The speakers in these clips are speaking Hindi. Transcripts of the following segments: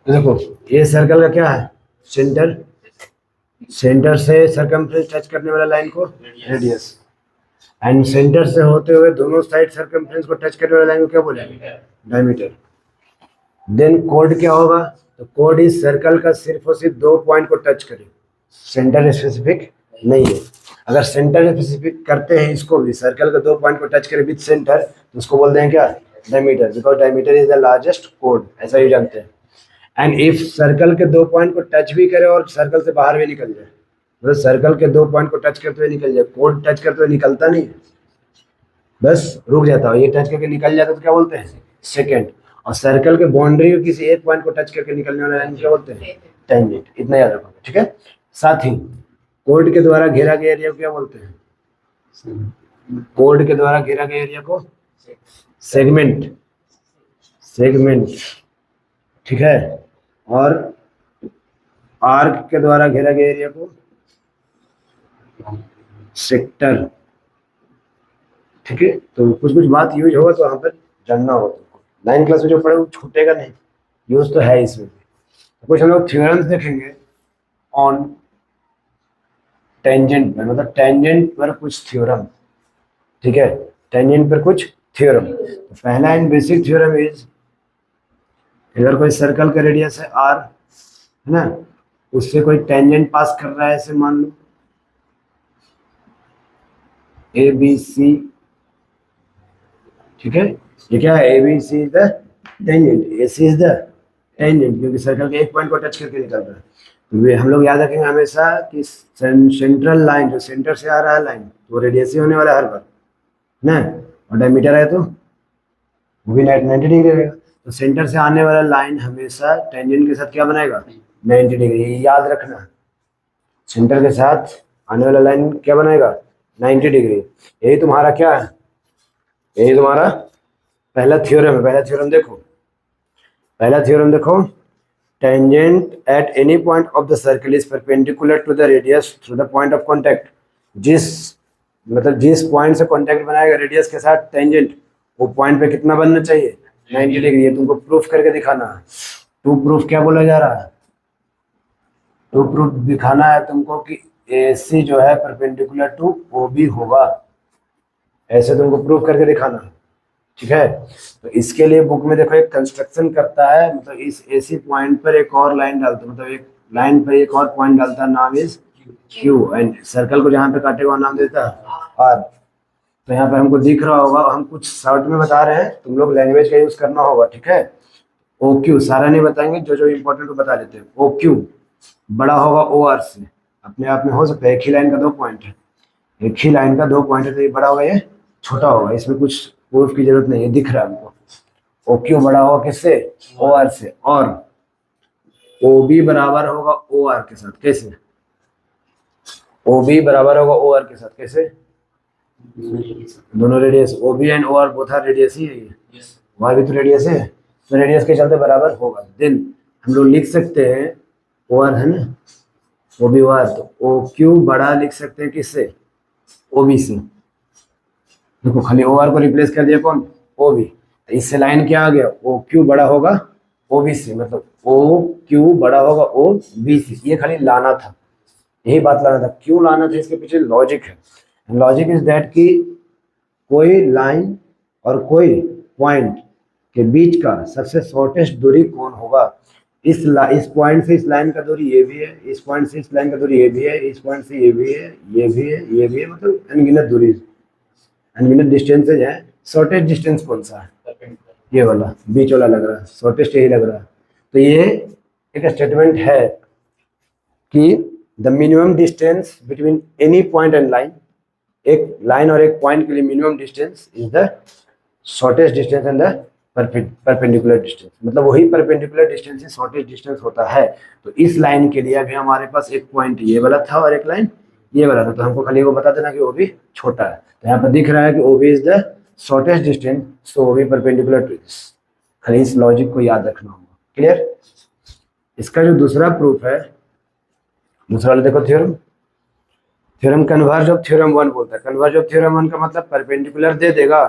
तो देखो ये सर्कल का क्या है, सेंटर, सेंटर से सरकमफ्रेंस टच करने वाला लाइन को रेडियस, एंड सेंटर से होते हुए दोनों साइड सरकमफ्रेंस को टच करने वाला लाइन को क्या बोलेंगे, डायमीटर। देन कोड क्या होगा, तो कोड इस सर्कल का सिर्फ और सिर्फ दो पॉइंट को टच करे, सेंटर स्पेसिफिक नहीं है। अगर सेंटर स्पेसिफिक करते हैं इसको भी, सर्कल का दो पॉइंट को टच करे विद सेंटर, तो उसको बोलते हैं क्या, diameter, because diameter is the largest code, ऐसा ही जानते हैं। एंड इफ सर्कल के दो पॉइंट को टच भी करे और सर्कल से बाहर भी निकल जाए, मतलब सर्कल के दो पॉइंट को टच करते हुए निकल जाए, कोड टच करते हुए निकलता नहीं है, बस रुक जाता है, ये टच करके निकल जाता है तो क्या बोलते हैं, सेकेंड। और सर्कल के बाउंड्री को किसी एक पॉइंट को टच करके निकलने वाला लाइन क्या बोलते हैं, टेंजेंट। इतना याद रखो, ठीक है। साथ ही कोड के द्वारा घेरा गया एरिया को क्या बोलते हैं, कोड के द्वारा घेरा गया एरिया को सेगमेंट, सेगमेंट, ठीक है। और आर्क के द्वारा घेरा गया एरिया को सेक्टर, ठीक है। तो कुछ कुछ बात यूज होगा तो वहां पर जानना होगा तुमको, 9 क्लास में जो पढ़े वो छूटेगा नहीं, यूज तो है इसमें भी। तो कुछ हम लोग थ्योरम्स देखेंगे ऑन टेंजेंट पर, मतलब टेंजेंट पर कुछ थ्योरम, ठीक है, टेंजेंट पर कुछ थ्योरम। तो पहला एंड बेसिक थ्योरम इज, अगर कोई सर्कल का रेडियस है r, है ना, उससे कोई टेंजेंट पास कर रहा है, ऐसे मान लो ए बी सी, ठीक है। ये क्या है, A B C is the tangent, A C is the tangent, क्योंकि सर्कल के एक पॉइंट को टच करके निकल रहा है। तो ये हम लोग याद रखेंगे हमेशा कि सेंट्रल लाइन, जो सेंटर से आ रहा है लाइन, तो रेडियस ही होने वाला है हर बार ना, और डायमीटर है तो वो भी 90 डिग्री रहेगा। तो सेंटर से आने वाला लाइन हमेशा टेंजेंट के साथ क्या बनाएगा, 90 डिग्री, ये याद रखना। सेंटर के साथ आने वाला लाइन क्या बनाएगा, 90 डिग्री। यही तुम्हारा क्या है, यही तुम्हारा पहला थ्योरम है। पहला थ्योरम देखो, पहला थ्योरम देखो, tangent at any point of the circle is perpendicular to the radius through the point of contact. जिस, मतलब जिस पॉइंट से कांटेक्ट बनाएगा रेडियस के साथ टेंजेंट, वो पॉइंट पे कितना बनना चाहिए, 90 डिग्री। ये तुमको प्रूफ करके दिखाना है। टू प्रूफ क्या बोला जा रहा है, टू प्रूफ दिखाना है तुमको कि AC जो है परपेंडिकुलर टू OB होगा, ऐसे तुमको प्रूफ करके दिखाना है, ठीक है। तो इसके लिए बुक में देखो एक कंस्ट्रक्शन करता है, मतलब इस AC पॉइंट पर एक और लाइन डालता है, मतलब एक लाइन पर एक और पॉइंट डालता है, नाम इज Q, एंड सर्कल को जहाँ पे काटेगा वहाँ नाम देता है R। तो यहाँ पे हमको दिख रहा होगा, हम कुछ शॉर्ट में बता रहे हैं, तुम लोग लैंग्वेज का यूज करना होगा, ठीक है। OQ सारा नहीं बताएंगे, जो जो इम्पोर्टेंट को बता देते हैं। OQ बड़ा होगा OR से, अपने आप में हो सकता है, एक ही लाइन का दो पॉइंट है, एक ही लाइन का दो पॉइंट है, तो ये बड़ा होगा ये छोटा होगा, इसमें कुछ प्रूफ की जरूरत नहीं है, दिख रहा है हमको। OQ बड़ा होगा किससे, OR से, और OB बराबर होगा OR के साथ, कैसे, OB बराबर होगा OR के साथ, कैसे, दोनों radius, OB and OR both are radius ही है, ये वहां भी तो रेडियस है, तो रेडियस के चलते बराबर होगा। देन हम लोग लिख सकते हैं, OR है ना, OB OR, तो OQ बड़ा लिख सकते हैं किससे, OB से। देखो खाली OR को रिप्लेस कर दिया कौन, OB, तो इससे लाइन क्या आ गया, OQ बड़ा होगा OB से, मतलब OQ बड़ा होगा OB से। ये खाली लाना था, यही बात लाना था। क्यों लाना था, इसके पीछे लॉजिक है। लॉजिक इज दैट कि कोई लाइन और कोई पॉइंट के बीच का सबसे शॉर्टेस्ट दूरी कौन होगा, इस पॉइंट से इस लाइन का दूरी ये भी है, इस पॉइंट से इस लाइन का दूरी ये भी है, इस पॉइंट से ये भी है, ये भी है, ये भी है, मतलब अनगिनत दूरी, अनगिनत डिस्टेंसेज है। शॉर्टेस्ट डिस्टेंस कौन सा है, ये वाला बीच वाला लग रहा है, शॉर्टेस्ट यही लग रहा है। तो ये एक स्टेटमेंट है कि the minimum distance between any point and line, एक लाइन और एक पॉइंट के लिए minimum distance is the shortest distance and the perpendicular distance, मतलब वही परपेंडिकुलर डिस्टेंस से शॉर्टेस्ट डिस्टेंस होता है। तो इस लाइन के लिए अभी हमारे पास एक पॉइंट ये वाला था और एक लाइन ये वाला था, तो हमको खाली वो बता देना कि वो भी छोटा है। तो यहाँ पर दिख रहा है कि OB is the shortest distance, so OB perpendicular to this. खाली इस लॉजिक को याद रखना होगा, क्लियर। इसका जो दूसरा प्रूफ है, दूसरा वाला देखो theorem, theorem converse of theorem 1 बोलता है। कन्वर्ज ऑफ थ्योरम 1 का मतलब परपेंडिकुलर दे देगा,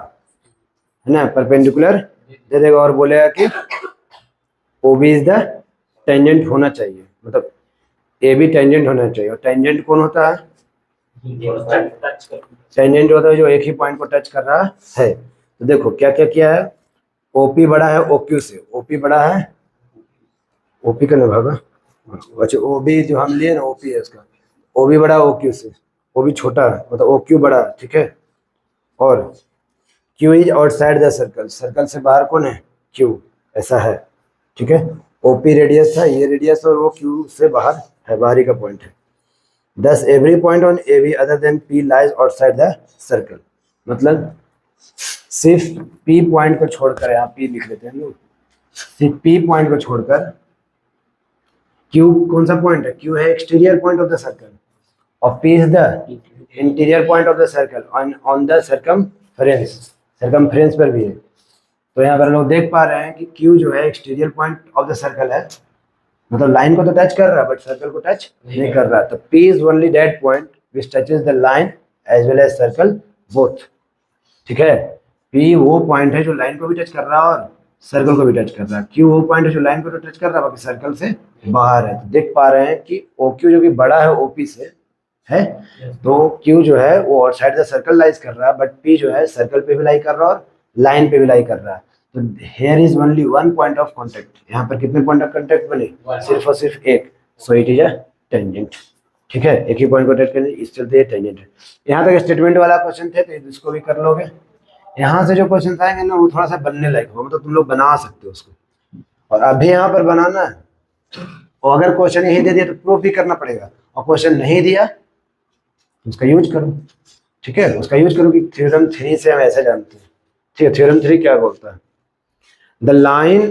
है ना, परपेंडिकुलर दे देगा और बोलेगा कि OB इज द टेंजेंट होना चाहिए, मतलब ए भी टेंजेंट होना चाहिए। और टेंजेंट कौन होता है? टेंजेंट होता है जो एक ही पॉइंट को टच कर रहा है। तो देखो क्या क्या किया है, ओपी बड़ा है ओक्यू से, ओपी बड़ा है, ओपी का नहीं होगा, अच्छा ओबी जो हम लिए ना ओपी है इसका, ओबी बड़ा ओक्यू से, ओबी छोटा है मतलब ओक्यू बड़ा है, ठीक है। और Q is outside the circle, circle से बाहर कौन है? क्यू, ऐसा है, ठीक है। ओपी रेडियस था, ये रेडियस, और वो क्यू से बाहर है, बाहरी का पॉइंट है। Thus every point on AB other than P lies outside the circle, मतलब सिर्फ P पॉइंट को छोड़कर, यहाँ P लिख लेते हैं लोग, सिर्फ P पॉइंट को छोड़कर Q कौन सा पॉइंट है? Q है exterior point of the circle और P is the interior point of the circle on the circumference, circumference पर भी है। तो यहाँ पर लोग देख पा रहे हैं कि Q जो है exterior point of the circle है, मतलब लाइन को तो टच कर रहा है बट सर्कल को टच नहीं कर रहा। तो P is only that point which touches the line as well as circle both, ठीक है। P वो पॉइंट है जो लाइन को भी टच कर रहा है और सर्कल को भी टच कर रहा है। Q वो पॉइंट है जो लाइन को तो टच कर रहा है बाकी सर्कल से बाहर है। तो देख पा रहे हैं कि OQ जो कि बड़ा है OP से है, तो Q जो है वो आउटसाइड द सर्कल लाइज कर रहा है, बट P जो है सर्कल पे भी लाई कर रहा है और लाइन पे भी लाई कर रहा है। तो here is only one point of contact, यहाँ पर कितने पॉइंट ऑफ कॉन्टेक्ट बने? सिर्फ और सिर्फ एक, so it is a tangent, ठीक है। एक ही पॉइंट को टच करने इस चलते टेंजेंट है। यहाँ तक स्टेटमेंट वाला क्वेश्चन थे, तो इसको भी कर लोगे। यहाँ से जो क्वेश्चन आएंगे ना वो थोड़ा सा बनने लायक होगा, मतलब तुम लोग बना सकते हो उसको, और अभी यहाँ पर बनाना है। और अगर क्वेश्चन यही दे दिया तो प्रूफ भी करना पड़ेगा, और क्वेश्चन नहीं दिया तो उसका यूज करो, ठीक है। उसका यूज करो कि थ्योरम 3 से हम ऐसे जानते हैं, ठीक है। थ्योरम 3 क्या बोलता है? The line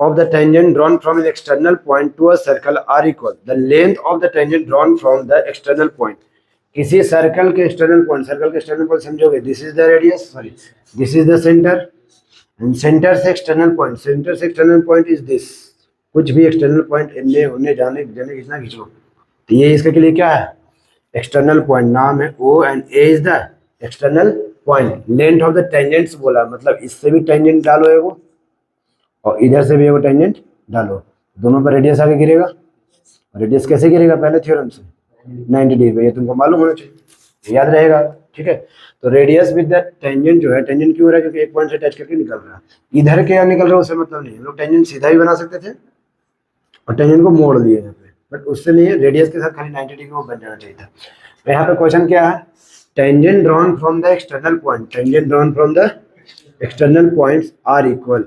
of the tangent drawn from an external point to a circle are equal. The length of the tangent drawn from the external point. किसी सर्कल के एक्सटर्नल पॉइंट, सर्कल के एक्सटर्नल पॉइंट समझोगे, this is the radius, sorry this is the centre, and centre से एक्सटर्नल पॉइंट, सेंटर से एक्सटर्नल पॉइंट इज दिस। कुछ भी एक्सटर्नल पॉइंट इनने होने जाने जाने खींचना खींचो, तो ये इसके लिए क्या है? एक्सटर्नल पॉइंट, नाम है O and A is the external point. Length of the tangents बोला, मतलब इससे भी टेंजेंट डालो एगो और इधर से भी एगो टेंजेंट डालो, दोनों पर रेडियस आगे गिरेगा। रेडियस कैसे गिरेगा? पहले थ्योरम से 90 डिग्री, ये तुमको मालूम होना चाहिए, याद रहेगा, ठीक है। तो रेडियस विद द टेंजेंट जो है, टेंजेंट क्यों हो रहा है? क्योंकि एक पॉइंट से टच करके निकल रहा है। इधर क्या निकल रहा है उससे मतलब नहीं, हम लोग टेंजेंट सीधा ही बना सकते थे और टेंजेंट को मोड़ दिए यहाँ पे, बट उससे नहीं है, रेडियस के साथ खाली 90 डिग्री वो बन जाना चाहिए था। तो यहाँ पे क्वेश्चन क्या है? Tangent drawn from the external point, tangent drawn from the external points are equal,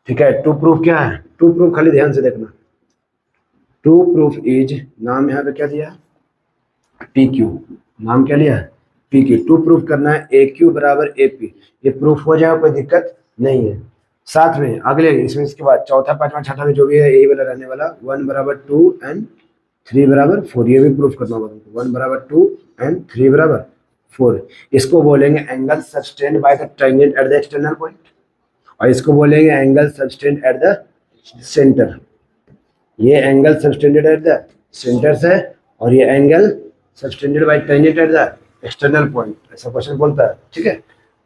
ठीक है। टू प्रूफ क्या है? टू प्रूफ खाली ध्यान से देखना, टू प्रूफ इज, नाम यहाँ पे क्या दिया? पी क्यू, नाम क्या लिया? P Q. टू प्रूफ करना है ए क्यू बराबर ए पी, ये प्रूफ हो जाएगा, कोई दिक्कत नहीं है। साथ में अगले इसमें इसके बाद चौथा पांचवा छठा में जो भी है यही वाला रहने वाला, 1 बराबर 2 एंड 3 बराबर 4, ये भी प्रूफ करना होगा तुमको। 1 बराबर 2 एंड 3 बराबर 4, इसको बोलेंगे angle subtended by the tangent at the external point, और इसको बोलेंगे angle subtended at the centre. ये angle subtended at the centre से, और ये angle subtended by tangent at the external point, ऐसा क्वेश्चन बोलता है, ठीक है।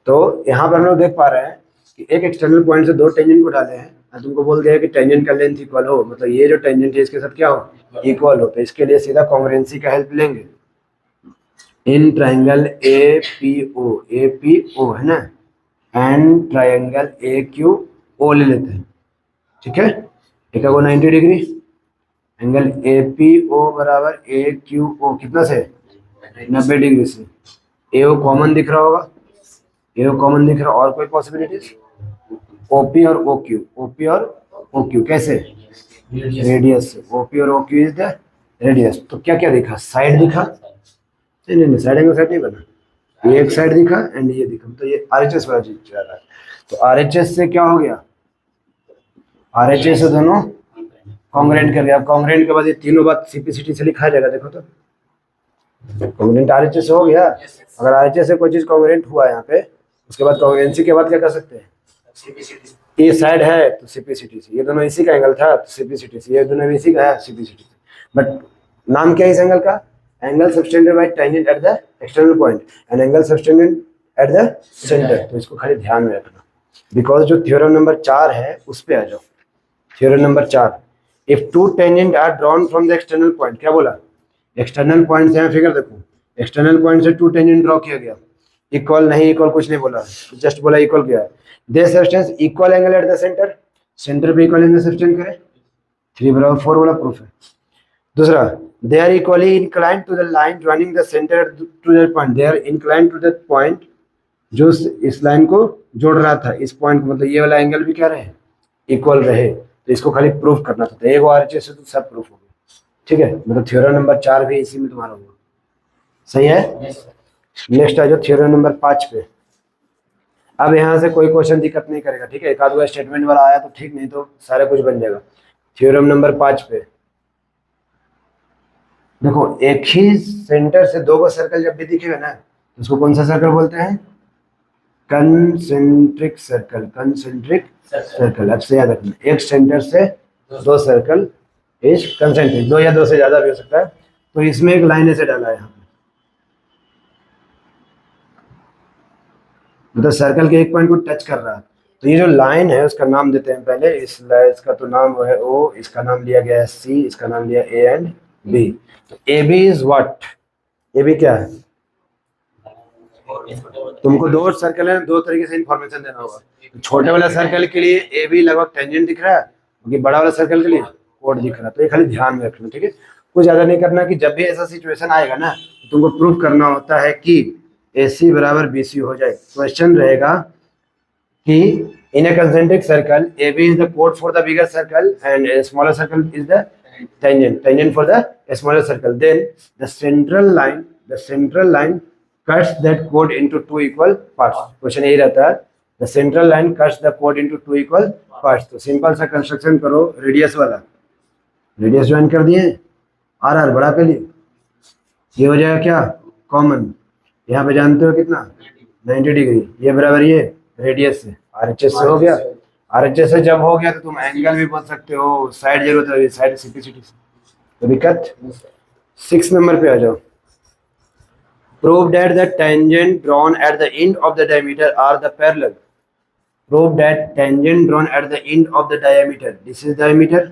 तो यहाँ पर हम लोग देख पा रहे हैं कि एक एक्सटर्नल पॉइंट से दो टेंजेंट को डाले हैं और तुमको बोल दिया कि टेंजेंट का लेंथ इक्वल हो, मतलब ये जो टेंजेंट है इसके साथ क्या हो? इक्वल हो। तो इसके लिए सीधा कॉन्ग्रुएंसी का हेल्प लेंगे। In triangle A P O है ना, and triangle A Q O ले लेते हैं, ठीक है। एक को 90 degree, angle A P O बराबर ए क्यू ओ कितना से? 90 डिग्री से। ए ओ कॉमन दिख रहा होगा, ए ओ कॉमन दिख रहा, और कोई पॉसिबिलिटीज? ओपी और ओ क्यू, ओपी और ओ क्यू कैसे? रेडियस से। ओपी और O Q is the radius. तो क्या क्या दिखा? साइड दिखा, नहीं साइड एंगल साइड नहीं बना, ये एक साइड दिखा एंड ये दिखा, तो ये आरएचएस वाला चीज जा रहा है। तो आरएचएस से क्या हो गया? आरएचएस से दोनों कॉन्ग्रुएंट कर गया। अब कॉन्ग्रुएंट के बाद ये तीनों बात सीपीसीटी से लिखा जाएगा, देखो तो कॉन्ग्रुएंट आरएचएस से हो गया। अगर आरएचएस से कोई चीज कॉन्ग्रुएंट हुआ यहाँ पे, उसके बाद कॉन्ग्रुएंसी के बाद क्या कर सकते हैं? ये साइड है तो सीपीसीटी से, ये दोनों इसी का एंगल था तो सीपीसीटी से, ये दोनों इसी का है सीपीसीटी से। बट नाम क्या है इस एंगल का? Angle subtended by tangent at the external point and angle subtended at the centre. तो इसको खाली ध्यान में रखना, बिकॉज जो थ्योरम नंबर 4 है उस पे आ जाओ। Theorem number 4, if two tangent are drawn from the external point, क्या बोला, एक्सटर्नल पॉइंट से, फिगर देखो, एक्सटर्नल पॉइंट से टू टेंजेंट ड्रॉ किया गया, इक्वल नहीं इक्वल कुछ नहीं बोला, जस्ट बोला इक्वल किया, they subtend equal angle at the centre, centre पे इक्वल एंगल सब्सटेंस करे, 3/4 वाला प्रूफ है। दूसरा, they are equally inclined to the line joining the centre to the point, they are inclined to the point जो इस लाइन को जोड़ रहा था, इस पॉइंट को, मतलब ये वाला एंगल भी क्या रहे, इक्वल रहे, तो इसको खाली प्रूफ करना था, तो एक RHS से तो सब प्रूफ हो गया, ठीक है, मतलब थ्योरम नंबर 4 भी इसी में तुम्हारा होगा, सही है। नेक्स्ट आ जाओ थ्योरम नंबर 5 पे। अब यहाँ से कोई क्वेश्चन दिक्कत नहीं करेगा, ठीक है, एक आध स्टेटमेंट वाला आया तो ठीक, नहीं तो सारा कुछ बन जाएगा। थ्योरम नंबर 5 पे देखो, एक ही सेंटर से दो को सर्कल जब भी दिखेगा ना, तो उसको कौन सा सर्कल बोलते हैं, कंसेंट्रिक सर्कल, कंसेंट्रिक सर्कल। अब से याद रखना, एक सेंटर से दो सर्कल इज कंसेंट्रिक, दो या दो से ज्यादा भी हो सकता है। तो इसमें एक लाइन ऐसे डाला है यहाँ पे, मतलब सर्कल के एक पॉइंट को टच कर रहा है, तो ये जो लाइन है उसका नाम देते हैं पहले, इसका तो नाम वो है O, इसका नाम लिया गया है C, इसका नाम लिया A एंड B। तो AB इज व्हाट, AB क्या है, तुमको दो सर्कल है, दो तरीके से इंफॉर्मेशन देना होगा। तो छोटे वाला सर्कल के लिए AB लगभग टेंजेंट दिख रहा है, क्योंकि बड़ा वाला सर्कल के लिए कोड दिख रहा है, तो ये खाली ध्यान में रखना, ठीक है, कुछ ज्यादा नहीं करना, कि जब भी ऐसा सिचुएशन आएगा ना, तो तुमको प्रूफ करना होता है कि AC बराबर BC हो जाए। क्वेश्चन रहेगा कि in a concentric circle, AB is the chord for the bigger circle and a smaller circle is the tangent for the smaller circle. Then the central line cuts that chord into two equal parts. Question यही रहता है, the central line cuts the chord into two equal parts. तो सिंपल सा कंस्ट्रक्शन करो, रेडियस वाला, रेडियस ज्वाइन कर दिए, RR बड़ा कर लिए, ये हो जाएगा क्या, कॉमन, यहाँ पे जानते हो कितना, 90 डिग्री, ये बराबर ये रेडियस से, RHS से हो गया, RHS से जब हो गया तो तुम एंगल भी बोल सकते हो, साइड जरूरत है, साइड सिंप्लिसिटी से, तो दिक्कत। 6 नंबर पे आ जाओ। Prove that the tangent drawn at the end of the diameter are the parallel, prove that tangent drawn at the end of the diameter, this is diameter,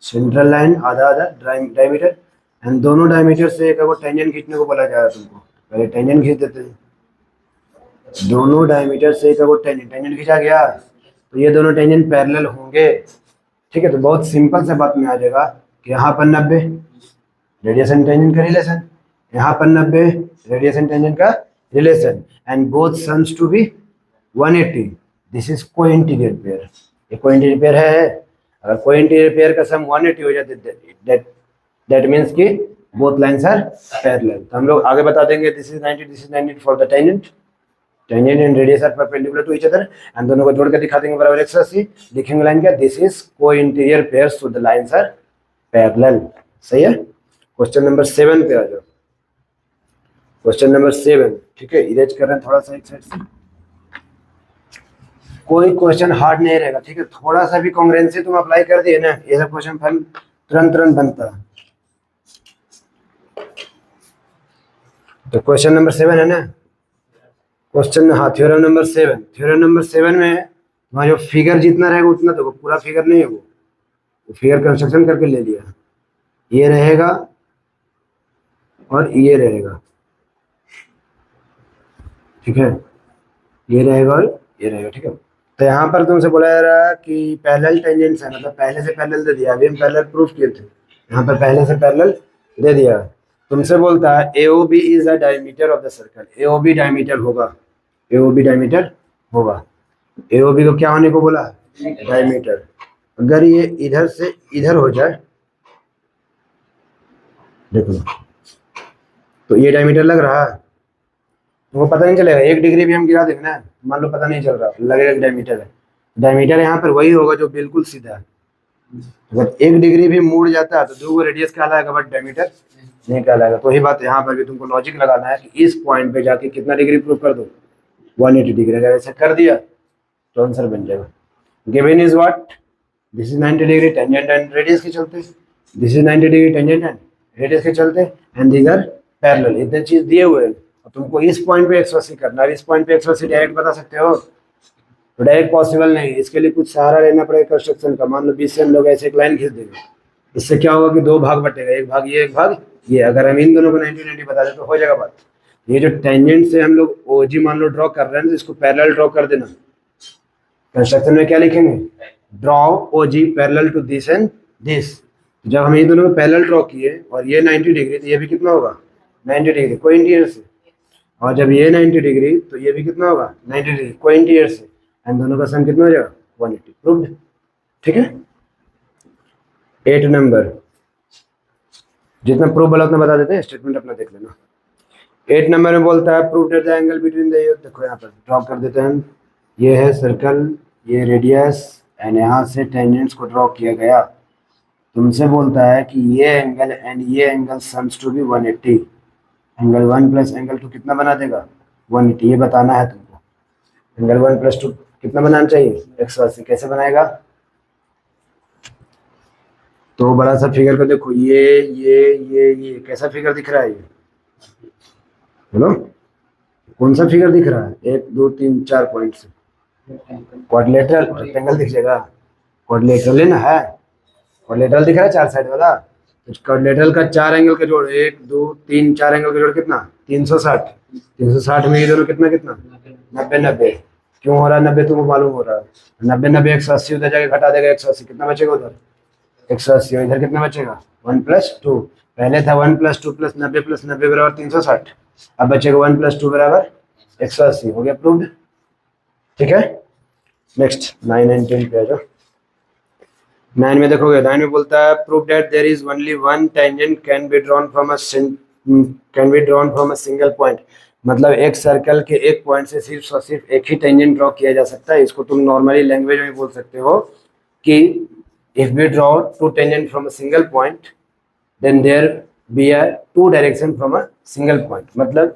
central line आधा आधा डायमीटर, एंड दोनों डायमीटर से एक वो टेंजेंट खींचने को बोला जा रहा है तुमको, पहले टेंजेंट खींच देते हैं, दोनों डायमीटर से एक वो टेंजेंट खींचा गया, तो ये दोनों टेंजेंट पैरेलल होंगे, ठीक है। तो बहुत सिंपल से बात में आ जाएगा कि यहाँ पर 90 रेडियस एंड टेंजेंट का रिलेशन, यहाँ पर 90 रेडियस एंड टेंजेंट का relation, and both sums to be 180, this is cointerior pair, ये कोइंटीरियर पेयर है, अगर कोइंटीरियर पेयर का सम 180 हो जाते दैट मीन्स कि बोथ लाइन्स आर पैरेलल। तो हम लोग आगे बता देंगे, this is 90 for the tangent and radius are perpendicular to each other, and दोनों को जोड़ कर दिखा देंगे बराबर 180, लिखेंगे लाइन क्या, this is cointerior pair, so the lines are parallel, सही है। क्वेश्चन नंबर 7 पे आ जाओ, क्वेश्चन नंबर 7, ठीक है, इरेज कर रहे हैं थोड़ा सा एक साइड से, कोई क्वेश्चन हार्ड नहीं रहेगा, ठीक है, थोड़ा सा भी कॉन्ग्रुएंसी तुम अप्लाई कर दिए ना, ये सब क्वेश्चन फल तुरंत बनता है। तो क्वेश्चन नंबर 7 है ना, क्वेश्चन, हाँ, थ्योरम नंबर 7, थ्योरम नंबर 7 में वहाँ जो फिगर जितना रहेगा उतना, तो पूरा फिगर नहीं है, वो फिगर कंस्ट्रक्शन करके ले लिया, ये रहेगा और ये रहेगा, ठीक है, ये रहेगा और ये रहेगा, ठीक है। तो यहाँ पर तुमसे बोला जा रहा है कि पैरेलल टेंजेंट्स है, मतलब पहले से पैरेलल दे दिया, अभी हम पैरेलल प्रूफ किए थे, यहाँ पर पहले से पैरेलल दे दिया, तुमसे बोलता है AOB is a diameter of the circle, AOB diameter होगा, AOB डायमीटर होगा, AOB को क्या होने को बोला, डायमीटर। अगर ये इधर से इधर हो जाए, देखो, तो ये डायमीटर लग रहा है, वो पता नहीं चलेगा, 1 डिग्री भी हम गिरा देंगे ना, मान लो पता नहीं चल रहा, लगेगा डायमीटर है, डायमीटर यहाँ पर वही होगा जो बिल्कुल सीधा है, अगर 1 डिग्री भी मुड़ जाता है तो 2 रेडियस कहलाएगा, बट डायमीटर नहीं कहलाएगा। तो वही बात यहाँ पर भी तुमको लॉजिक लगाना है कि इस पॉइंट पे जाके कितना डिग्री प्रूव कर दो, 180 डिग्री, अगर ऐसा कर दिया तो आंसर बन जाएगा। Given is what, this is 90 degree tangent and radius के चलते, this is 90 degree tangent and radius के चलते, एंड दीज आर पैरेलल, इतने चीज दिए हुए हैं, तुमको इस पॉइंट पे 180 करना है, इस पॉइंट पे 180 डायरेक्ट बता सकते हो, तो डायरेक्ट पॉसिबल नहीं, इसके लिए कुछ सहारा लेना पड़ेगा कंस्ट्रक्शन का। मान लो 20 से हम लोग ऐसे एक लाइन खींच देंगे, इससे क्या होगा कि दो भाग बटेगा, एक भाग ये एक भाग ये। अगर हम इन दोनों को 90 90 बता दें तो हो जाएगा बात। ये जो टेंजेंट से हम लोग ओजी मान लो ड्रॉ कर रहे हैं तो इसको पैरेलल ड्रॉ कर देना। कंस्ट्रक्शन में क्या लिखेंगे, draw OG parallel to this and this. जब हम ये दोनों को पैरेलल ड्रॉ किए और ये 90 डिग्री तो ये भी कितना होगा 90 डिग्री कोइंटियर से, और जब ये 90 डिग्री तो ये भी कितना होगा 90 डिग्री कोइंटियर से, एंड दोनों का सम कितना हो जाएगा 180। प्रूव्ड। ठीक है, 8 नंबर जितना प्रूव वाला उतना बता देते हैं, स्टेटमेंट अपना देख लेना। 8 नंबर में बोलता है prove that the angle between the, देखो यहाँ पर ड्रॉ कर देते हैं, ये है सर्कल, ये रेडियस, एंड यहाँ से टेंजेंट्स को ड्रॉ किया गया। तुमसे बोलता है कि ये एंगल एंड ये angle sums to be 180। Angle 1 plus angle 2 कितना बना देगा 180, ये बताना है तुमको। एंगल 1 प्लस 2 कितना बनाना चाहिए 180। कैसे बनाएगा, तो बड़ा सा फिगर को देखो, ये कैसा फिगर दिख रहा है, ये बोलो कौन सा फिगर दिख रहा है, 1 2 3 4 पॉइंट से क्वाड्रिलेटरल रेक्टेंगल दिख जाएगा। क्वाड्रिलेटरल है ना, है क्वाड्रिलेटरल दिख रहा है 4 साइड वाला। तो क्वाड्रिलेटरल का 4 एंगल का जोड़ 1 2 3 4 एंगल का जोड़ कितना 360। 360 में ये दोनों कितना कितना 90 90। क्यों हो रहा है 90, तुमको मालूम हो रहा है 90 90 180, उधर जाके घटा देगा 180, कितना बचेगा उधर 180, और इधर कितना बचेगा 1 प्लस 2। पहले था 1 प्लस 2 प्लस 90 बराबर 360, अब बचेगा 1 प्लस 2 बराबर 180। हो गया प्रूव्ड। ठीक है, नेक्स्ट 9 एंड 10 पे आ जाओ। 9 में देखोगे, 9 में बोलता है prove that there is only one tangent can be drawn from a single point. मतलब एक सर्कल के एक पॉइंट से सिर्फ और सिर्फ एक ही टेंजेंट ड्रॉ किया जा सकता है। इसको तुम नॉर्मली लैंग्वेज में बोल सकते हो कि if we draw two tangent from a single point then there be a two direction from a single point। मतलब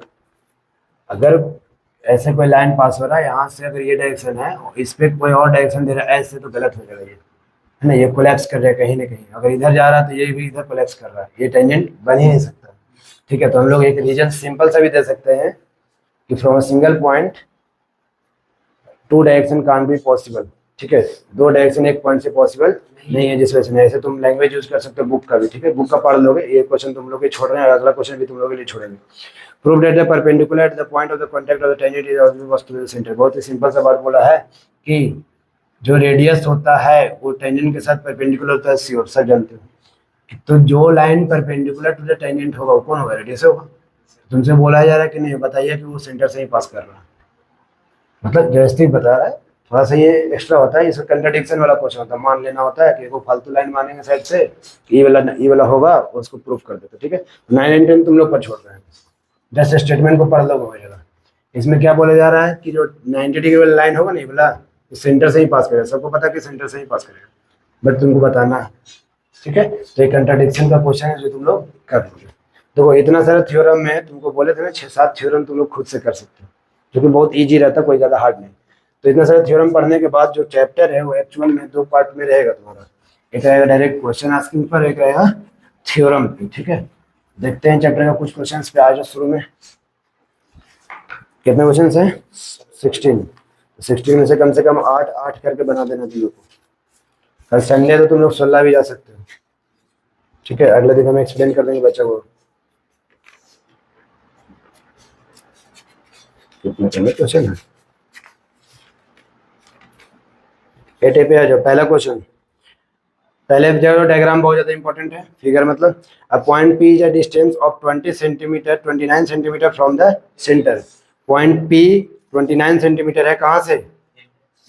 अगर ऐसे कोई लाइन पास हो रहा है, यहाँ से अगर ये डायरेक्शन है, इस पे कोई और डायरेक्शन दे रहा है ऐसे, तो गलत हो जाएगा ये, है ना, ये कोलैप्स कर रहा है कहीं ना कहीं। अगर इधर जा रहा है तो ये भी इधर कोलैप्स कर रहा है, ये टेंजेंट बन ही नहीं सकता। ठीक है, तो हम लोग एक रीजन सिंपल सा भी दे सकते हैं कि from a single point two direction can't be possible. ठीक है, दो डायरेक्शन एक पॉइंट से पॉसिबल नहीं है जिस वजह से। ऐसे तुम लैंग्वेज यूज कर सकते हो बुक का भी। ठीक है, बुक का पढ़ लोगे, ये क्वेश्चन तुम लोग के छोड़ रहे हैं, अगला क्वेश्चन भी तुम लोग के लिए छोड़ेंगे। Prove that the perpendicular at the point of the contact of the tangent is always to the centre. बहुत ही सिंपल सा बात बोला है कि जो रेडियस होता है वो टेंजेंट के साथ परपेंडिकुलर होता है, श्योर सब जानते हो। तो जो line perpendicular to the tangent होगा वो कौन होगा, रेडियस होगा। तुमसे बोला जा रहा है कि नहीं, बताइए कि वो सेंटर से ही पास कर रहा है। मतलब जैसे बता रहा है, थोड़ा सा ये एक्स्ट्रा होता है, इसका कंट्राडिक्शन वाला क्वेश्चन होता है। मान लेना होता है कि वो फालतू लाइन मानेंगे साइड से, ये वाला होगा, उसको प्रूफ कर देते। ठीक है, 9 एंड 10 तुम लोग पर छोड़ रहे हैं, जैसे स्टेटमेंट को पढ़ लोगे हो जाएगा। इसमें क्या बोला जा रहा है कि जो 90 डिग्री वाला लाइन होगा नहीं बोला, सेंटर से ही पास करेगा। सबको पता है कि सेंटर से ही पास करेगा, बट तुमको बताना है। ठीक है, तो एक कंट्राडिक्शन का क्वेश्चन है जो तुम लोग कर दोगे। देखो इतना सारा थ्योरम में तुमको बोले थे ना 6-7 थ्योरम तुम लोग खुद से कर सकते हो, जो कि बहुत ईजी रहता है, कोई ज़्यादा हार्ड नहीं। तो इतना सारा थ्योरम पढ़ने के बाद जो चैप्टर है वो एक्चुअल में 2 पार्ट में रहेगा तुम्हारा। एक रहेगा डायरेक्ट क्वेश्चन आस्किंग पर, एक रहेगा थ्योरम पे। ठीक है, देखते हैं चैप्टर का कुछ क्वेश्चंस पे। आज शुरू में कितने क्वेश्चंस हैं 16। 16 में से कम 8 करके बना देना तुम लोग को। कल संडे तो तुम लोग 16 भी जा सकते हो। ठीक है, अगले दिन हम एक्सप्लेन कर देंगे बच्चा को। कितने क्वेश्चन है 8 पे आ जाओ। पहला क्वेश्चन, पहले जो डायग्राम बहुत ज़्यादा इंपॉर्टेंट है। फिगर मतलब a point P is a distance of 20 centimetre 29 centimetre from the centre. Point P 29 centimetre है, कहाँ से,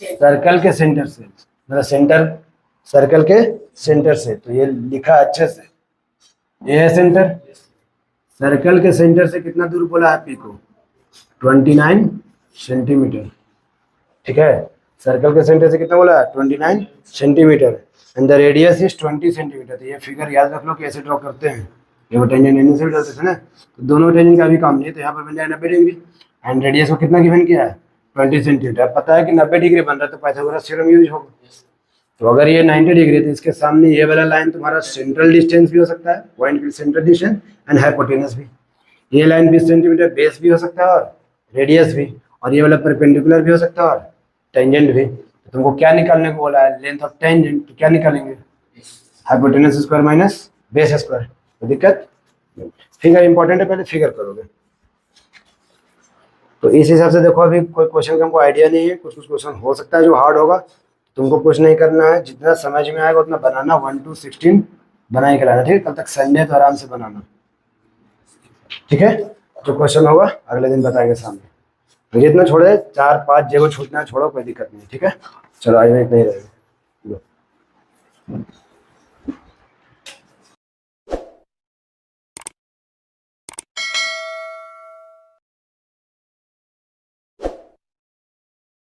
सर्कल के सेंटर से। मतलब सेंटर सर्कल के सेंटर से, तो ये लिखा अच्छे से, ये है सेंटर। सर्कल के सेंटर से कितना दूर बोला है पी को 29 सेंटीमीटर। ठीक है, सर्कल के सेंटर से कितना बोला 29 centimetre, and the radius is 20 centimetre. तो ये फिगर याद रख लो कैसे ड्रॉ करते हैं। ये वो टेंजेंट एन से भी डालते थे ना, तो दोनों टेंजेंट का भी काम नहीं है, तो यहाँ पर बन जाए 90 डिग्री, एंड रेडियस को कितना गिवन किया है 20 सेंटीमीटर। अब पता है कि 90 डिग्री बन रहा है, तो पाइथागोरस थ्योरम यूज होगा। तो अगर ये 90 डिग्री है तो इसके सामने ये वाला लाइन तुम्हारा सेंट्रल डिस्टेंस भी हो सकता है, पॉइंट की सेंट्रल डिस्टेंस, एंड हाइपोटेनस भी। ये लाइन 20 सेंटीमीटर बेस भी हो सकता है और रेडियस भी, और ये वाला परपेंडिकुलर भी हो सकता है और टेंजेंट भी। तो तुमको क्या निकालने को बोला है, लेंथ ऑफ टेंजेंट, तो क्या निकालेंगे, hypotenuse square minus base square. तो दिक्कत, फिगर इंपॉर्टेंट है, पहले फिगर करोगे। तो इस हिसाब से देखो, अभी कोई क्वेश्चन का हमको आइडिया नहीं है, कुछ कुछ क्वेश्चन हो सकता है जो हार्ड होगा, तुमको कुछ नहीं करना है, जितना समझ में आएगा उतना बनाना, 1 to 16 बना ही कराना, ठीक है। कल तक संडे तो आराम से बनाना, ठीक है। जो क्वेश्चन होगा अगले दिन बताएंगे सामने। तो जितना छोड़े 4-5 जगह छूटना है छोड़ो, कोई दिक्कत नहीं, ठीक है। चलो आज में इतना ही रहेगा।